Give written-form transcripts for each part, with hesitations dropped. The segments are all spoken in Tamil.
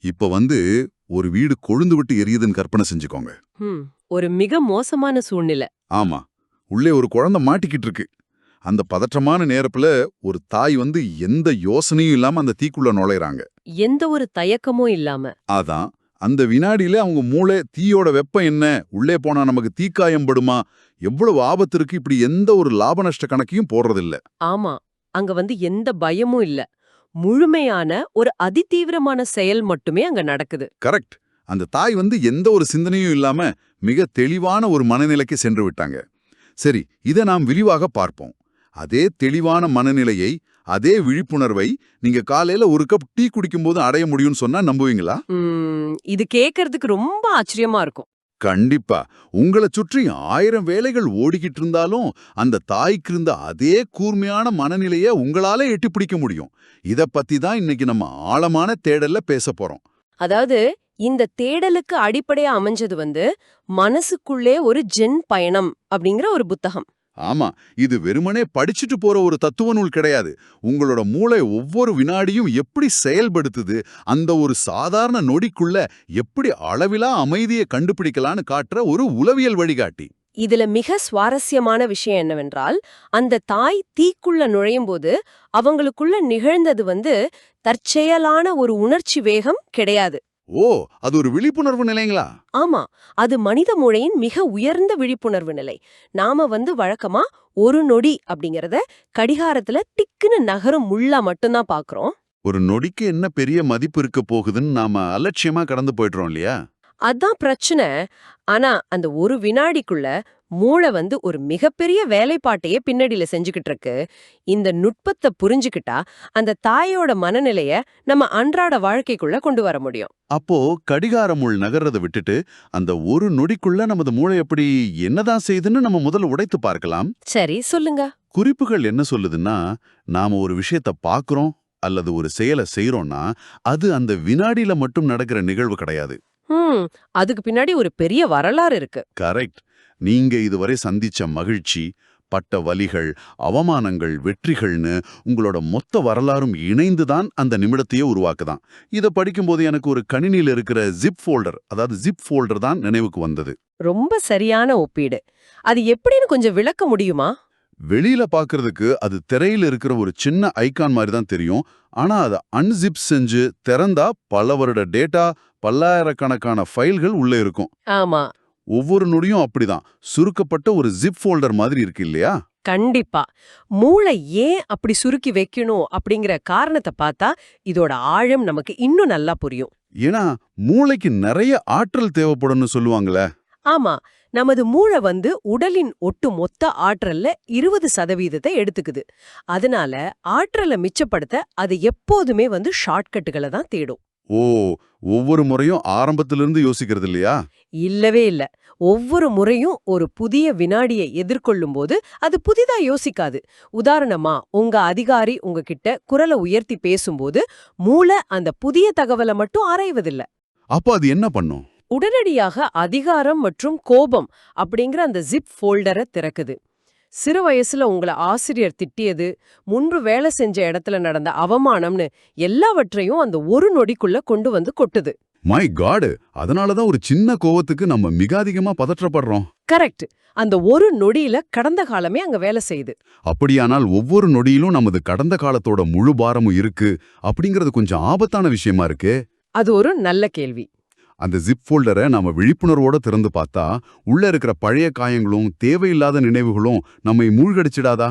இப்ப ஒரு வீடு கொழுந்து விட்டு எரியுதுன்னு கற்பனை செஞ்சுக்கோங்க. ஒரு மிக மோசமான சூழ்நிலை. ஆமா, உள்ளே ஒரு குழந்தை மாட்டிக்கிட்டு இருக்கு. அந்த பதற்றமான நேரத்துல ஒரு தாய் எந்த யோசனையும் இல்லாம அந்த தீக்குள்ள நுழையறாங்க. எந்த ஒரு தயக்கமும் இல்லாம. அதான் அந்த வினாடியில அவங்க மூளை தீயோட வெப்பம் என்ன, உள்ளே போனா நமக்கு தீக்காயம் படுமா, எவ்வளவு ஆபத்து இருக்கு, இப்படி எந்த ஒரு லாப நஷ்ட கணக்கையும் போடுறதில்ல. ஆமா, அங்க எந்த பயமும் இல்ல. முழுமையான ஒரு அதிதீவிரமான செயல் மட்டுமே அங்க நடக்குது. கரெக்ட். அந்த தாய் எந்த ஒரு சிந்தனையும் இல்லாம மிக தெளிவான ஒரு மனநிலைக்கு சென்று விட்டாங்க. சரி, இதை நாம் விரிவாக பார்ப்போம். அதே தெளிவான மனநிலையை, அதே விழிப்புணர்வை நீங்க காலையில ஒரு கப் டீ குடிக்கும்போது அடைய முடியும்னு சொன்னா நம்புவீங்களா? இது கேட்கறதுக்கு ரொம்ப ஆச்சரியமா இருக்கும். கண்டிப்பா. உங்களை சுற்றி 1000 வேலைகள் ஓடிக்கிட்டு இருந்தாலும் அந்த தாய்க்கு இருந்த அதே கூர்மையான மனநிலையை உங்களால எட்டி பிடிக்க முடியும். இத பத்தி தான் இன்னைக்கு நம்ம ஆழமான தேடல்ல பேச போறோம். அதாவது இந்த தேடலுக்கு அடிப்படையா அமைஞ்சது மனசுக்குள்ளே ஒரு ஜென் பயணம் அப்படிங்கிற ஒரு புத்தகம். ஆமா, இது வெறுமனே படிச்சுட்டு போற ஒரு தத்துவ நூல் கிடையாது. உங்களோட மூளை ஒவ்வொரு வினாடியும் எப்படி செயல்படுத்துது, அந்த ஒரு சாதாரண நொடிக்குள்ள எப்படி அளவிலா அமைதியை கண்டுபிடிக்கலான்னு காட்டுற ஒரு உளவியல் வழிகாட்டி. இதுல மிக சுவாரஸ்யமான விஷயம் என்னவென்றால், அந்த தாய் தீக்குள்ள நுழையும் போது அவங்களுக்குள்ள நிகழ்ந்தது தற்செயலான ஒரு உணர்ச்சி வேகம் கிடையாது. ஓ, அது ஒரு விழிப்புணர்வு நிலைங்களா? ஆமா, அது மனித மூளையின் மிக உயர்ந்த விழிப்புணர்வு நிலை. நாம வழக்கமா ஒரு நொடி அப்படிங்கறத கடிகாரத்துல டிக்குன்னு நகரும் முள்ளா மட்டும்தான் பாக்குறோம். ஒரு நொடிக்கு என்ன பெரிய மதிப்பு இருக்க போகுதுன்னு நாம அலட்சியமா கடந்து போயிடுறோம் இல்லையா? அதான் பிரச்சனை. ஆனா அந்த ஒரு வினாடிக்குள்ள மூளை ஒரு மிகப்பெரிய வேலைப்பாட்டையே பின்னடியில செஞ்சுக்கிட்டு இருக்கு. இந்த நுட்பத்தை புரிஞ்சுக்கிட்டா அந்த தாயோட மனநிலைய நம்ம அன்றாட வாழ்க்கைக்குள்ள கொண்டு வர முடியும். அப்போ கடிகார முள் நகர்றதை விட்டுட்டு அந்த ஒரு நொடிக்குள்ள நமது மூளை எப்படி என்னதான் செய்யுதுன்னு நம்ம முதல்ல உடைத்து பார்க்கலாம். சரி, சொல்லுங்க. குறிப்புகள் என்ன சொல்லுதுன்னா, நாம ஒரு விஷயத்த பாக்குறோம் அல்லது ஒரு செயலை செய்யறோம்னா அது அந்த வினாடியில மட்டும் நடக்கிற நிகழ்வு கிடையாது. அதுக்கு பின்னாடி ஒரு பெரிய வரலாறு இருக்கு. கரெக்ட். நீங்க இதுவரை சந்திச்ச மகிழ்ச்சி, பட்ட வலிகள், அவமானங்கள், வெற்றிகள்னு உங்களோட மொத்த வரலாறும் இணைந்துதான் அந்த நிமிடத்தையே உருவாக்குதான். இதை படிக்கும்போது எனக்கு ஒரு கணினியில இருக்கிற ஜிப் ஃபோல்டர் தான் நினைவுக்கு வந்தது. ரொம்ப சரியான ஒப்பீடு. அது எப்படின்னு கொஞ்சம் விளக்க முடியுமா? வெளியில பாக்குறதுக்கு அது திரையில இருக்கிற ஒரு சின்ன ஐகான் மாதிரி தான் தெரியும். ஆனா அதை அன்சிப் செஞ்சு திறந்தா பல வருட டேட்டா, பல்லாயிரக்கணக்கான ஃபைல்கள் உள்ள இருக்கும். ஆமா, ஒவ்வொரு நொடியும் அப்படிதான் சுருக்கப்பட்ட ஒரு ஜிப் ஃபோல்டர் மாதிரி இருக்கு இல்லையா? கண்டிப்பா. மூளை ஏன் அப்படி சுருக்கி வைக்கணும் அப்படிங்கிற காரணத்தை பார்த்தா இதோட ஆழம் நமக்கு இன்னும் நல்லா புரியும். ஏன்னா மூளைக்கு நிறைய ஆற்றல் தேவைப்படும்னு சொல்லுவாங்களே. ஆமா, நமது மூளை உடலின் ஒட்டு மொத்த ஆற்றல்ல 20% எடுத்துக்குது. அதனால ஆற்றலை மிச்சப்படுத்த அது எப்போதுமே ஷார்ட்கட்டுகளை தான் தேடும். ஓ, ஒவ்வொரு முறையும் ஆரம்பத்திலிருந்து யோசிக்கிறது இல்லையா? இல்லவே இல்ல. ஒவ்வொரு முறையும் ஒரு புதிய வினாடியை எதிர்கொள்ளும் போது அது புதிதா யோசிக்காது. உதாரணமா, உங்க அதிகாரி உங்ககிட்ட குரலை உயர்த்தி பேசும்போது மூளை அந்த புதிய தகவலை மட்டும் ஆராய்வதில்ல. அப்போ அது என்ன பண்ணும்? உடனடியாக அதிகாரம் மற்றும் கோபம் அப்படிங்கிற அந்த ஜிப் ஃபோல்டரை திறக்குது. சிறு வயசுல உங்களை ஆசிரியர் திட்டியது, முன்பு வேலை செஞ்ச இடத்துல நடந்த அவமானம்னு எல்லாவற்றையும் அந்த ஒரு நொடிக்குள்ள கொண்டு கொட்டுது. மை காட், அதனாலதான் ஒரு சின்ன கோவத்துக்கு நம்ம மிக அதிகமா பதற்றப்படுறோம். கரெக்ட். அந்த ஒரு நொடியில கடந்த காலமே அங்க வேலை செய்யுது. அப்படியானால் ஒவ்வொரு நொடியிலும் நமது கடந்த காலத்தோட முழு பாரமும் இருக்கு அப்படிங்கறது கொஞ்சம் ஆபத்தான விஷயமா இருக்கு. அது ஒரு நல்ல கேள்வி. அந்த ஜிப் ஃபோல்டரை நாம விழிப்புணர்வோட திறந்து பார்த்தா உள்ள இருக்கிற பழைய காயங்களும் தேவையில்லாத நினைவுகளும் நம்மை மூழ்கடிச்சிடாதா?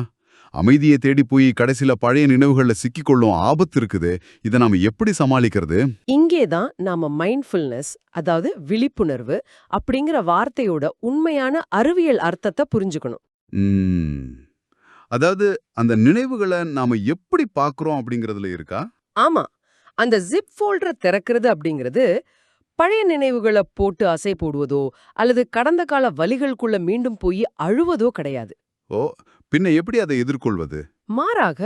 அமைதியை தேடி போய் கடைசியில பழைய நினைவுகள்ல சிக்கிக்கொள்ளும் ஆபத்து இருக்குது. இதை நாம எப்படி சமாளிக்கிறது? இங்கேதான் நாம மைண்ட்ஃபுல்னஸ், அதாவது விழிப்புணர்வு அப்படிங்கிற வார்த்தையோட உண்மையான அறிவியல் அர்த்தத்தை புரிஞ்சுக்கணும். அதாவது அந்த நினைவுகளை நாம எப்படி பாக்குறோம் அப்படிங்கறதுல இருக்கா? ஆமா, அந்த ஜிப் ஃபோல்டரை திறக்கிறது அப்படிங்கிறது பழைய நினைவுகளை போட்டு அசை போடுவதோ அல்லது கடந்த கால வலிகளுக்குள்ள மீண்டும் போய் அழுவதோ கிடையாது. ஓ, பின்ன எப்படி அதை எதிர்கொள்வது? மாறாக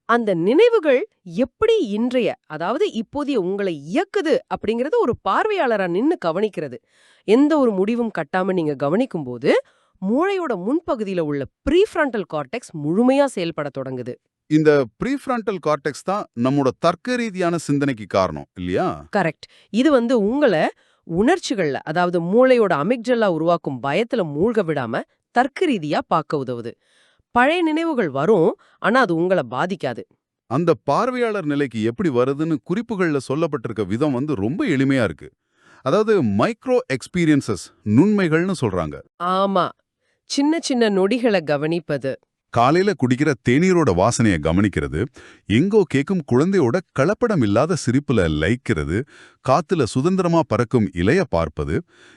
அந்த நினைவுகள் எப்படி இன்றைய, அதாவது இப்போதைய உங்களை இயக்குது அப்படிங்கறது ஒரு பார்வையாளரா நின்னு கவனிக்கிறது. எந்த ஒரு முடிவும் கட்டாம நீங்க கவனிக்கும் போது மூளையோட முன்பகுதியில உள்ள ப்ரீஃப்ரண்டல் கார்டெக்ஸ் முழுமையா செயல்பட தொடங்குது. இந்த ப்ரீஃப்ரண்டல் கார்டெக்ஸ் தான் நம்மோட தர்க்க ரீதியான சிந்தனைக்கு காரணம் இல்லையா? கரெக்ட். இது உங்கள உணர்ச்சிகள்ல, அதாவது மூளையோட அமிக்டலா உருவாக்கும் பயத்துல மூழ்க விடாம தர்க்க ரீதியா பார்க்க உதவுது. பழைய நினைவுகள் வரும், ஆனா அது உங்கள பாதிக்காது. அந்த பார்வையாளர் நிலைக்கு எப்படி வருதுன்னு குறிப்புகள்ல சொல்லப்பட்டிருக்க விதம் ரொம்ப எளிமையா இருக்கு. அதாவது மைக்ரோ எக்ஸ்பீரியன்சஸ், நுண்மைகள்னு சொல்றாங்க. ஆமா, சின்ன சின்ன நொடிகளை கவனிப்பது. காலையில குடிக்கிற தேநீரோட வாசனைய கவனிக்கிறது, எங்கோ கேக்கும் குழந்தையோட கலப்படம் இல்லாத சிரிப்புல லயிக்கிறது, காத்துல சுதந்திரமா பறக்கும் இலைய பார்ப்பது,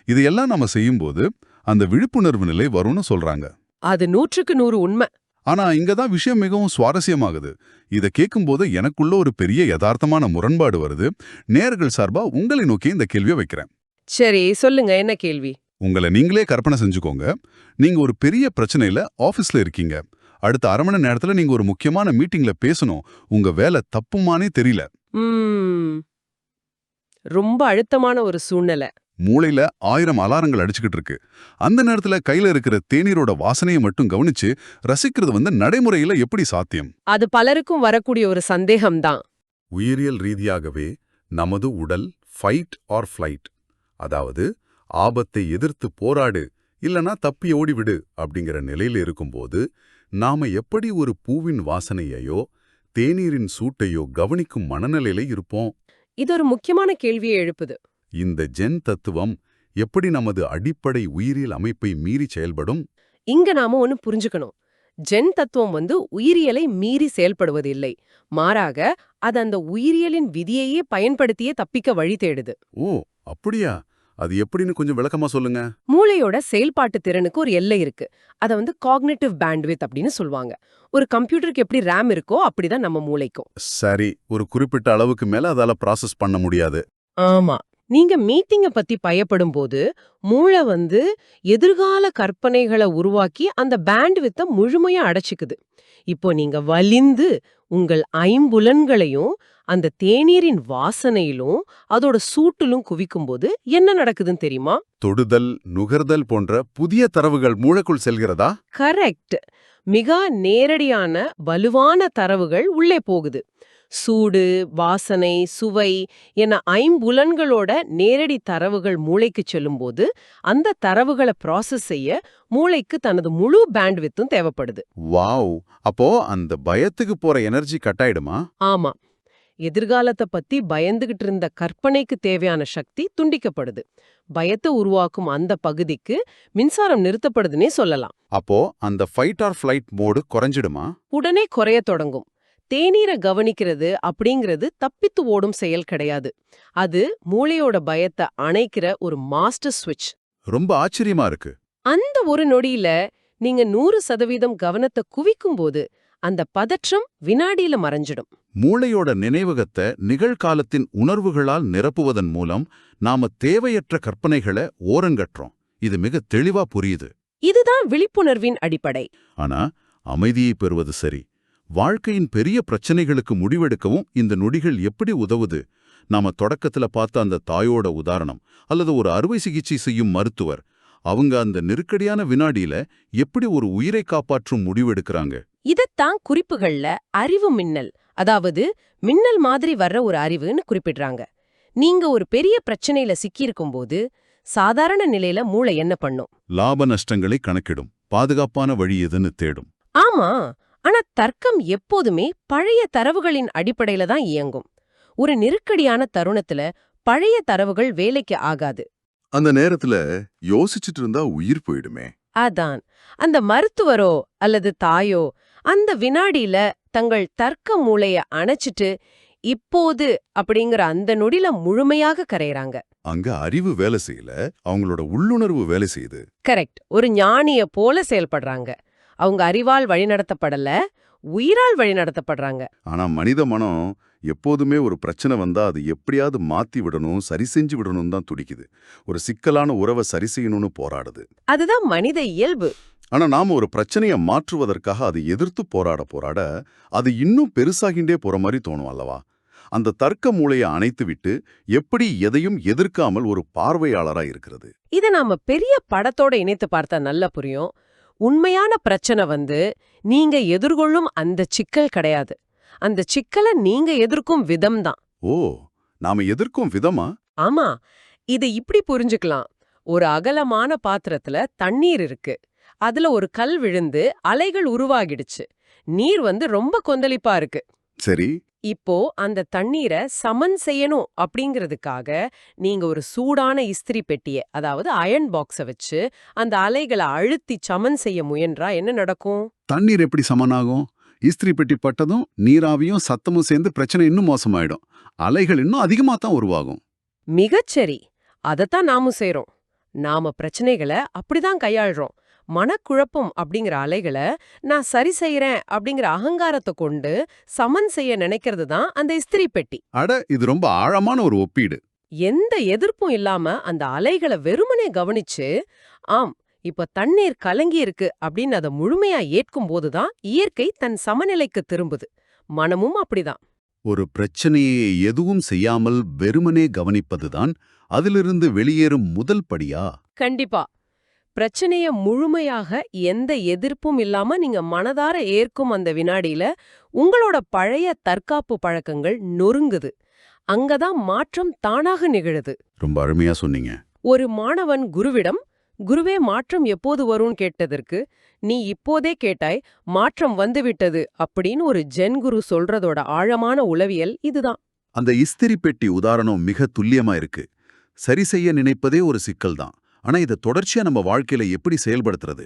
இதையெல்லாம் நம்ம செய்யும்போது அந்த விழிப்புணர்வு நிலை வரும்னு சொல்றாங்க. அது 100க்கு 100 உண்மை. ஆனா இங்கதான் விஷயம் மிகவும் சுவாரஸ்யமாகுது. இத கேட்கும்போது எனக்குள்ள ஒரு பெரிய யதார்த்தமான முரண்பாடு வருது. நேயர்கள் சார்பா உங்களை நோக்கி இந்த கேள்வியை வைக்கிறேன். சரி, சொல்லுங்க, என்ன கேள்வி? உங்களை நீங்களே கற்பனை செஞ்சுக்கோங்க. நீங்க ஒரு பெரிய பிரச்சனையில ஆபீஸ்ல இருக்கீங்க. அடுத்த அரை மணி நேரத்துல நீங்க ஒரு முக்கியமான மீட்டிங்ல பேசணும். உங்க வேலை தப்புமானே தெரியல. ரொம்ப அழுத்தமான ஒரு சூழ்நிலை. மூளையில 1000 அலாரங்கள் அடிச்சுக்கிட்டு இருக்கு. அந்த நேரத்துல கையில இருக்கிற தேநீரோட வாசனையை மட்டும் கவனிச்சு ரசிக்கிறது நடைமுறையில எப்படி சாத்தியம்? அது பலருக்கும் வரக்கூடிய ஒரு சந்தேகம்தான். உயிரியல் ரீதியாகவே நமது உடல் ஃபைட் ஆர் ஃப்ளைட், அதாவது ஆபத்தை எதிர்த்து போராடு இல்லனா தப்பி ஓடிவிடு அப்படிங்கிற நிலையில இருக்கும்போது நாம எப்படி ஒரு பூவின் வாசனையையோ தேநீரின் சூட்டையோ கவனிக்கும் மனநிலையில இருப்போம்? இது ஒரு முக்கியமான கேள்வியை எழுப்புது. இந்த ஜென் தத்துவம் எப்படி நமது அடிப்படை உயிரியல் அமைப்பை மீறி செயல்படும்? இங்க நாம ஒன்னு புரிஞ்சுக்கணும். ஜென் தத்துவம் உயிரியலை மீறி செயல்படுவது இல்லை. மாறாக அது அந்த உயிரியலின் விதியையே பயன்படுத்தியே தப்பிக்க வழி தேடுது. ஓ, அப்படியா? அது எப்படின்னு கொஞ்சம் விளக்கமா சொல்லுங்க. மூளையோட செயல்பாட்டு திறனுக்கு ஒரு எல்லை இருக்கு. அத காக்னிட்டிவ் பேண்ட்வித் அப்படின்னு சொல்லுவாங்க. ஒரு கம்ப்யூட்டருக்கு எப்படி ரேம் இருக்கோ அப்படிதான் நம்ம மூளைக்கும். சரி, ஒரு குறிப்பிட்ட அளவுக்கு மேல அதால ப்ராசஸ் பண்ண முடியாது. ஆமா. நீங்க மீட்டிங்க பத்தி பயப்படும் போது மூளை எதிர்கால கற்பனைகளை உருவாக்கி அந்த பேண்ட்வித்த முழுமையா அடைச்சுக்குது. இப்போ நீங்க வலிந்து உங்கள் ஐம்புலன்களையும் அந்த தேநீரின் வாசனையிலும் அதோட சூட்டிலும் குவிக்கும்போது என்ன நடக்குதுன்னு தெரியுமா? தொடுதல், நுகர்தல் போன்ற புதிய தரவுகள் மூளைக்குள் செல்கிறதா? கரெக்ட். மிக நேரடியான வலுவான தரவுகள் உள்ளே போகுது. சூடு, வாசனை, சுவை என ஐம்புலன்களோட நேரடி தரவுகள் மூளைக்கு செல்லும்போது அந்த தரவுகளை ப்ராசஸ் செய்ய மூளைக்கு தனது முழு பேண்ட்வித்தும் தேவைப்படுது. வாவ்! அப்போ அந்த பயத்துக்கு போற எனர்ஜி கட் ஆயிடுமா? ஆமா. எதிர்காலத்தை பத்தி பயந்துகிட்டு இருந்த கற்பனைக்கு தேவையான சக்தி துண்டிக்கப்படுது. பயத்தை உருவாக்கும் அந்த பகுதிக்கு மின்சாரம் நிறுத்தப்படுதுன்னே சொல்லலாம். அப்போ அந்த ஃபைட் ஆர் ஃப்ளைட் மோடு குறைஞ்சிடுமா? உடனே குறைய தொடங்கும். தேநீரை கவனிக்கிறது அப்படிங்கிறது தப்பித்து ஓடும் செயல் கிடையாது. அது மூளையோட பயத்தை அணைக்கிற ஒரு மாஸ்டர் ஸ்விட்ச். ரொம்ப ஆச்சரியமா இருக்கு. அந்த ஒரு நொடியில நீங்க 100% கவனத்தை குவிக்கும்போது அந்த பதற்றம் வினாடியில மறைஞ்சிடும். மூளையோட நினைவகத்தை நிகழ்காலத்தின் உணர்வுகளால் நிரப்புவதன் மூலம் நாம தேவையற்ற கற்பனைகளை ஓரங்கற்றோம். இது மிக தெளிவா புரியுது. இதுதான் விழிப்புணர்வின் அடிப்படை. ஆனா அமைதியை பெறுவது சரி. வாழ்க்கையின் பெரிய பிரச்சனைகளுக்கு முடிவெடுக்கவும் இந்த நொடிகள் எப்படி உதவுது? நாம தொடக்கத்துல பார்த்த அந்த தாயோட உதாரணம், அல்லது ஒரு அறுவை சிகிச்சை செய்யும் மருத்துவர், அவங்க அந்த நெருக்கடியான வினாடியில எப்படி ஒரு உயிரை காப்பாற்றும் முடிவெடுக்கிறாங்க? இதத்தான் குறிப்புகள்ல அறிவு மின்னல், அதாவது மின்னல் மாதிரி வர்ற ஒரு அறிவுன்னு குறிப்பிடுறாங்க. நீங்க ஒரு பெரிய பிரச்சனையில சிக்கியிருக்கும் போது சாதாரண நிலையில மூளை என்ன பண்ணும்? லாப நஷ்டங்களை கணக்கிடும், பாதுகாப்பான வழி எதுன்னு தேடும். ஆமா, ஆனா தர்க்கம் எப்போதுமே பழைய தரவுகளின் அடிப்படையில தான் இயங்கும். ஒரு நெருக்கடியான தருணத்துல பழைய தரவுகள் வேலைக்கு ஆகாது. அந்த நேரத்துல யோசிச்சுட்டு இருந்தா உயிர் போயிடுமே. அதான் அந்த மருத்துவரோ அல்லது தாயோ அந்த வினாடியில தங்கள் தர்க்க மூளைய அணைச்சிட்டு இப்போது அப்படிங்கிற அந்த நொடில முழுமையாக கரையறாங்க. அங்க அறிவு வேலை செய்யல, அவங்களோட உள்ளுணர்வு வேலை செய்யுது. கரெக்ட். ஒரு ஞானிய போல செயல்படுறாங்க. அவங்க அறிவால் வழிநடத்தப்படல, உயிரால் வழிநடத்தப்படுறாங்க. ஆனா மனித மனம் எப்போதுமே ஒரு பிரச்சனை வந்தா அது எப்படியாவது மாத்தி விடணும், சரி செஞ்சு விடணும் தான் துடிக்குது. ஒரு சிக்கலான உறவை சரி செய்யணும்னு போராடுது. அதுதான் மனித இயல்பு. ஆனா நாம ஒரு பிரச்சனையை மாற்றுவதற்காக அதை எதிர்த்து போராட அது இன்னும் பெருசாகிண்டே போற மாதிரி தோணும் அல்லவா? அந்த தர்க்க மூளையை அணைத்து விட்டு எப்படி எதையும் எதிர்க்காமல் ஒரு பார்வையாளரா இருக்கிறது. இத நாம பெரிய படத்தோட இணைத்து பார்த்தா நல்லா புரியும். உண்மையான பிரச்சனை நீங்க எதிர்கொள்ளும் அந்த சிக்கல் கிடையாது. அந்த சிக்கலை நீங்க எதிர்க்கும் விதம்தான். ஓ, நாம எதிர்க்கும் விதமா? ஆமா, இதை இப்படி புரிஞ்சுக்கலாம். ஒரு அகலமான பாத்திரத்துல தண்ணீர் இருக்கு. அதுல ஒரு கல் விழுந்து அலைகள் உருவாகிடுச்சு. நீர் ரொம்ப கொந்தளிப்பா இருக்கு. சரி. இப்போ அந்த தண்ணீரை சமன் செய்யணும் அப்படிங்கிறதுக்காக நீங்க ஒரு சூடான இஸ்திரி பெட்டிய, அதாவது அயர்ன் பாக்ஸ வச்சு அந்த அலைகளை அழுத்தி சமன் செய்ய முயன்றா என்ன நடக்கும்? தண்ணீர் எப்படி சமனாகும்? இஸ்திரி பெட்டி பட்டதும் நீராவியும் சத்தமும் சேர்ந்து பிரச்சனை இன்னும் மோசமாயிடும். அலைகள் இன்னும் அதிகமா தான் உருவாகும். மிகச்சரி. அதத்தான் நாமும் செய்றோம். நாம பிரச்சனைகளை அப்படிதான் கையாள்றோம். மனக்குழப்பம் அப்படிங்கிற அலைகளை நான் சரி செய்யறேன் அப்படிங்கிற அகங்காரத்தை கொண்டு சமன் செய்ய நினைக்கிறது தான் அந்த இஸ்திரி பெட்டி. அட, இது ரொம்ப ஆழமான ஒரு ஒப்பீடு. எந்த எதிர்ப்பும் இல்லாம அந்த அலைகளை வெறுமனே கவனிச்சு, ஆம் இப்ப தண்ணீர் கலங்கி இருக்கு அப்படின்னு அதை முழுமையா ஏற்கும் போதுதான் இயற்கை தன் சமநிலைக்கு திரும்புது. மனமும் அப்படிதான். ஒரு பிரச்சனையை எதுவும் செய்யாமல் வெறுமனே கவனிப்பதுதான் அதிலிருந்து வெளியேறும் முதல் படியா? கண்டிப்பா. பிரச்சனைய முழுமையாக எந்த எதிர்ப்பும் இல்லாம நீங்க மனதார ஏற்கும் அந்த வினாடியில உங்களோட பழைய தற்காப்பு பழக்கங்கள் நொறுங்குது. அங்கதான் மாற்றம் தானாக நிகழுது. ரொம்ப அருமையா சொன்னீங்க. ஒரு மாணவன் குருவிடம், குருவே மாற்றம் எப்போது வரும்னு கேட்டதற்கு, நீ இப்போதே கேட்டாய், மாற்றம் வந்துவிட்டது அப்படின்னு ஒரு ஜென் குரு சொல்றதோட ஆழமான உளவியல் இதுதான். அந்த இஸ்திரி பெட்டி உதாரணம் மிக துல்லியமா இருக்கு. சரி செய்ய நினைப்பதே ஒரு சிக்கல்தான். ஆனா இதை தொடர்ச்சியா நம்ம வாழ்க்கையில எப்படி செயல்படுத்துறது?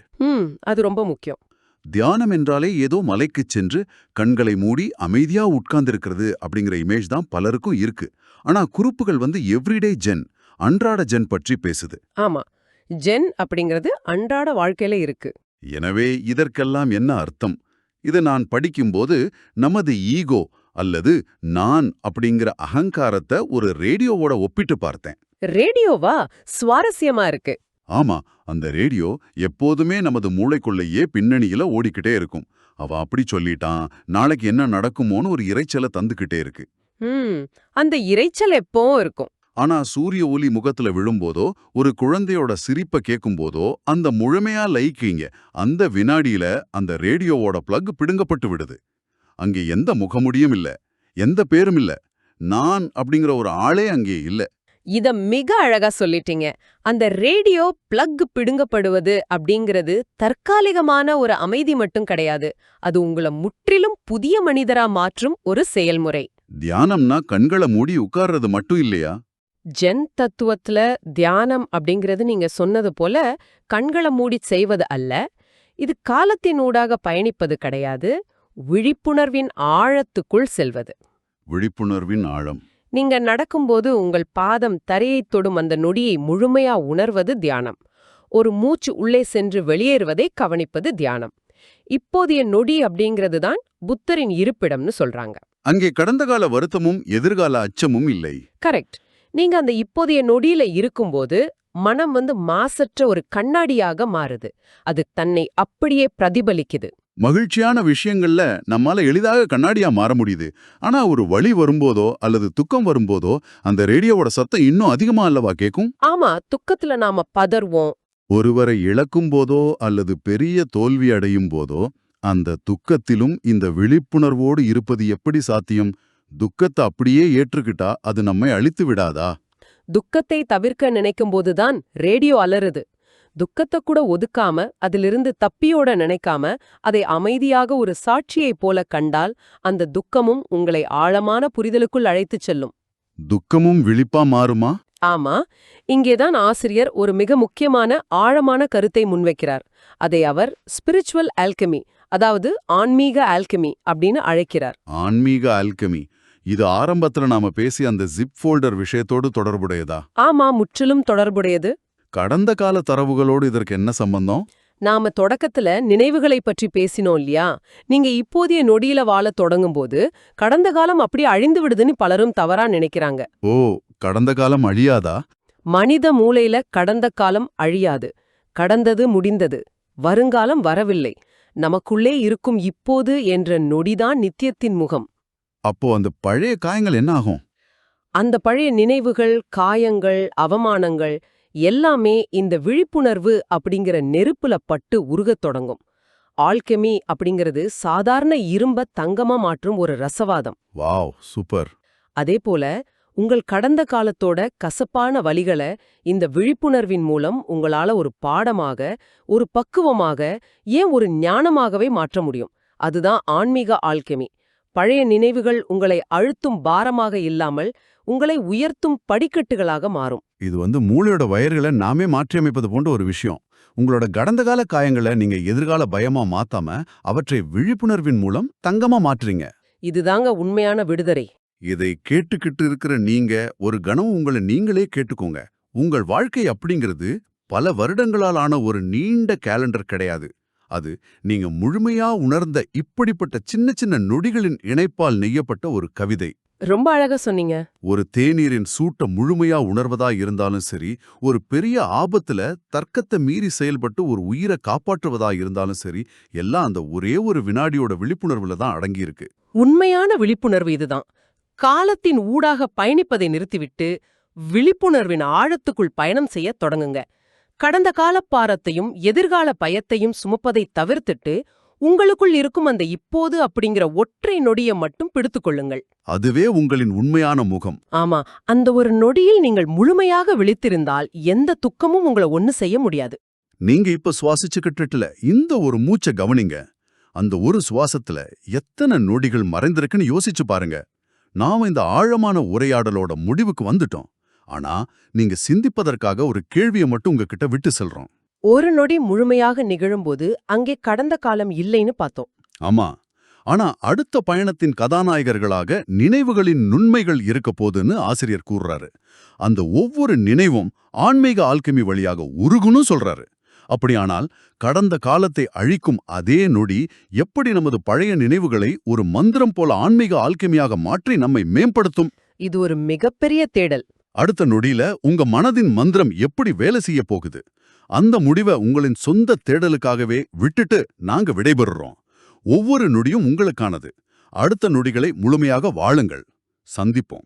அது ரொம்ப முக்கியம். தியானம் என்றாலே ஏதோ மலைக்குச் சென்று கண்களை மூடி அமைதியா உட்கார்ந்திருக்கிறது அப்படிங்கிற இமேஜ் தான் பலருக்கும் இருக்கு. ஆனா குறிப்புகள் எவ்ரிடே ஜென், அன்றாட ஜென் பற்றி பேசுது. ஆமா, ஜென் அப்படிங்கிறது அன்றாட வாழ்க்கையில இருக்கு. எனவே இதற்கெல்லாம் என்ன அர்த்தம்? இதை நான் படிக்கும்போது நமது ஈகோ அல்லது நான் அப்படிங்கிற அகங்காரத்தை ஒரு ரேடியோவோட ஒப்பிட்டு பார்த்தேன். ரேடியோவா? சுவாரஸ்யமா இருக்கு. ஆமா, அந்த ரேடியோ எப்போதுமே நமது மூளைக்குள்ளேயே பின்னணியில ஓடிக்கிட்டே இருக்கும். அவ அப்படி சொல்லிட்டான், நாளைக்கு என்ன நடக்குமோன்னு ஒரு இரைச்சலை தந்துக்கிட்டே இருக்கு. அந்த இரைச்சல் எப்பவும் இருக்கும். ஆனா சூரிய ஒளி முகத்துல விழும்போதோ, ஒரு குழந்தையோட சிரிப்பை கேட்கும்போதோ அந்த முழுமையா லயிக்கீங்க. அந்த வினாடியில அந்த ரேடியோவோட பிளக் பிடுங்கப்பட்டு விடுது. அங்கே எந்த முகமுடியும் இல்ல, எந்த பேரும் இல்ல, நான் அப்படிங்கிற ஒரு ஆளே அங்கே இல்ல. இத மிக அழகா சொல்லிட்டீங்க. அந்த ரேடியோ பிளக் பிடுங்கப்படுவது அப்படிங்கிறது தற்காலிகமான ஒரு அமைதி மட்டும் கிடையாது. அது உங்களை முற்றிலும் புதிய மனிதரா மாற்றும் ஒரு செயல்முறை. தியானம்னா கண்களை மூடி உட்கார்றது மட்டும் இல்லையா? ஜென் தத்துவத்துல தியானம் அப்படிங்கிறது நீங்க சொன்னது போல கண்களை மூடி செய்வது அல்ல. இது காலத்தின் ஊடாக பயணிப்பது கிடையாது. விழிப்புணர்வின் ஆழத்துக்குள் செல்வது. விழிப்புணர்வின் ஆழம். நீங்க நடக்கும்போது உங்கள் பாதம் தரையைத் தொடும் அந்த நொடியை முழுமையா உணர்வது தியானம். ஒரு மூச்சு உள்ளே சென்று வெளியேறுவதை கவனிப்பது தியானம். இப்போதைய நொடி அப்படிங்கிறது தான் புத்தரின் இருப்பிடம்னு சொல்றாங்க. அங்கே கடந்த கால வருத்தமும் எதிர்கால அச்சமும் இல்லை. கரெக்ட். நீங்க அந்த இப்போதைய நொடியில இருக்கும்போது மனம் மாசற்ற ஒரு கண்ணாடியாக மாறுது. அது தன்னை அப்படியே பிரதிபலிக்குது. மகிழ்ச்சியான விஷயங்கள்ல நம்மால எளிதாக கண்ணாடியா மாற முடியுது. ஆனா ஒரு வலி வரும்போதோ அல்லது துக்கம் வரும்போதோ அந்த ரேடியோவோட சத்தம் இன்னும் அதிகமா அல்லவா கேக்கும்? ஆமா, துக்கத்துல நாம பதறுவோம். ஒருவரை இழக்கும் போதோ அல்லது பெரிய தோல்வி அடையும் போதோ அந்த துக்கத்திலும் இந்த விழிப்புணர்வோடு இருப்பது எப்படி சாத்தியம்? துக்கத்தை அப்படியே ஏற்றுக்கிட்டா அது நம்மை அழித்து விடாதா? துக்கத்தை தவிர்க்க நினைக்கும் போதுதான் ரேடியோ அலறுது. துக்கத்தை கூட ஒதுக்காம அதிலிருந்து தப்பியோட நினைக்காம அதை அமைதியாக ஒரு சாட்சியைப் போல கண்டால் அந்த துக்கமும் உங்களை ஆழமான புரிதலுக்குள் அழைத்துச் செல்லும். துக்கமும் விழிப்பா மாறுமா? ஆமா, இங்கேதான் ஆசிரியர் ஒரு மிக முக்கியமான ஆழமான கருத்தை முன்வைக்கிறார். அதை அவர் ஸ்பிரிச்சுவல் ஆல்கெமி, அதாவது ஆன்மீக ஆல்கெமி அப்படின்னு அழைக்கிறார். ஆன்மீக ஆல்கெமி. இது ஆரம்பத்துல நாம பேசிய அந்த ஜிப் ஃபோல்டர் விஷயத்தோடு தொடர்புடையதா? ஆமா, முற்றிலும் தொடர்புடையது. கடந்த கால தரவுகளோடு இதற்கு என்ன சம்பந்தம்? நாம தொடக்கத்துல நினைவுகளை பற்றி பேசினோம் இல்லையா? நீங்க இப்போதைய நொடியில வாழத் தொடங்கும்போது கடந்த காலம் அப்படியே அழிந்து விடுதுன்னு பலரும் தவறா நினைக்கிறாங்க. ஓ, கடந்த காலம் அழியாதா? மனித மூளையில கடந்த காலம் அழியாது. கடந்தது முடிந்தது. வருங்காலம் வரவில்லை. நமக்குள்ளே இருக்கும் இப்போது என்ற நொடிதான் நித்தியத்தின் முகம். அப்போ அந்த பழைய காயங்கள் என்ன ஆகும்? அந்த பழைய நினைவுகள், காயங்கள், அவமானங்கள் எல்லாமே இந்த விழிப்புணர்வு அப்படிங்கிற நெருப்புல பட்டு உருகத் தொடங்கும். ஆல்கெமி அப்படிங்கிறது சாதாரண இரும்ப தங்கமா மாற்றும் ஒரு ரசவாதம். Wow, super. அதேபோல உங்கள் கடந்த காலத்தோட கசப்பான வலிகள இந்த விழிப்புணர்வின் மூலம் உங்களால ஒரு பாடமாக, ஒரு பக்குவமாக, ஏன் ஒரு ஞானமாகவே மாற்ற முடியும். அதுதான் ஆன்மீக ஆல்கெமி. பழைய நினைவுகள் உங்களை அழுத்தும் பாரமாக இல்லாமல் உங்களை உயர்த்தும் படிக்கட்டுகளாக மாறும். இது மூளையோட வயர்களை நாமே மாற்றியமைப்பது போன்ற ஒரு விஷயம். உங்களோட கடந்த கால காயங்களை நீங்க எதிர்கால பயமா மாத்தாம அவற்றை விழிப்புணர்வின் மூலம் தங்கமா மாற்றுறீங்க. இதுதாங்க உண்மையான விடுதலை. இதை கேட்டுக்கிட்டு இருக்கிற நீங்க ஒரு கணம் உங்களை நீங்களே கேட்டுக்கோங்க. உங்கள் வாழ்க்கை அப்படிங்கிறது பல வருடங்களால் ஆன ஒரு நீண்ட கேலண்டர் கிடையாது. அது நீங்க முழுமையா உணர்ந்த இப்படிப்பட்ட சின்ன சின்ன நொடிகளின் இணைப்பால் நெய்யப்பட்ட ஒரு கவிதை. ரொம்ப அழகா சொன்னீங்க. ஒரு தேநீரின் சூட்ட முழுமையா உணர்வதா இருந்தாலும் சரி, ஒரு பெரிய ஆபத்துல தர்க்கத்தை மீறி செயல்பட்டு ஒரு உயிரை காப்பாற்றுவதா இருந்தாலும் சரி, எல்லாம் அந்த ஒரே ஒரு வினாடியோட விழிப்புணர்வுல தான் அடங்கியிருக்கு. உண்மையான விழிப்புணர்வு இதுதான். காலத்தின் ஊடாக பயணிப்பதை நிறுத்திவிட்டு விழிப்புணர்வின் ஆழத்துக்குள் பயணம் செய்ய தொடங்குங்க. கடந்த கால பாரத்தையும் எதிர்கால பயத்தையும் சுமப்பதை தவிர்த்துட்டு உங்களுக்குள் இருக்கும் அந்த இப்போது அப்படிங்கிற ஒற்றை நொடியை மட்டும் பிடித்துக்கொள்ளுங்கள். அதுவே உங்களின் உண்மையான முகம். ஆமா, அந்த ஒரு நொடியில் நீங்கள் முழுமையாக விழித்திருந்தால் எந்த துக்கமும் உங்களை ஒண்ணு செய்ய முடியாது. நீங்க இப்ப சுவாசிச்சுக்கிட்டுல இந்த ஒரு மூச்சை கவனிங்க. அந்த ஒரு சுவாசத்துல எத்தனை நொடிகள் மறைந்திருக்குன்னு யோசிச்சு பாருங்க. நாம இந்த ஆழமான உரையாடலோட முடிவுக்கு வந்துட்டோம். ஆனா நீங்க சிந்திப்பதற்காக ஒரு கேள்வியை மட்டும் உங்ககிட்ட விட்டு செல்றோம். ஒரு நொடி முழுமையாக நிகழும்போது அங்கே கடந்த காலம் இல்லைன்னு பார்த்தோம். ஆமா, ஆனா அடுத்த பயணத்தின் கதாநாயகர்களாக நினைவுகளின் நுண்மைகள் இருக்க போதுன்னு ஆசிரியர் கூறுறாரு. அந்த ஒவ்வொரு நினைவும் ஆன்மீக ஆல்கெமி வழியாக உருகுன்னு சொல்றாரு. அப்படியானால் கடந்த காலத்தை அழிக்கும் அதே நொடி எப்படி நமது பழைய நினைவுகளை ஒரு மந்திரம் போல ஆன்மீக ஆல்கெமியாக மாற்றி நம்மை மேம்படுத்தும்? இது ஒரு மிகப்பெரிய தேடல். அடுத்த நொடியில உங்க மனதின் மந்திரம் எப்படி வேலை செய்ய போகுது? அந்த முடிவை உங்களின் சொந்த தேடலுக்காகவே விட்டுட்டு நாங்க விடைபெறுறோம். ஒவ்வொரு நொடியும் உங்களுக்கானது. அடுத்த நொடிகளை முழுமையாக வாழுங்கள். சந்திப்போம்.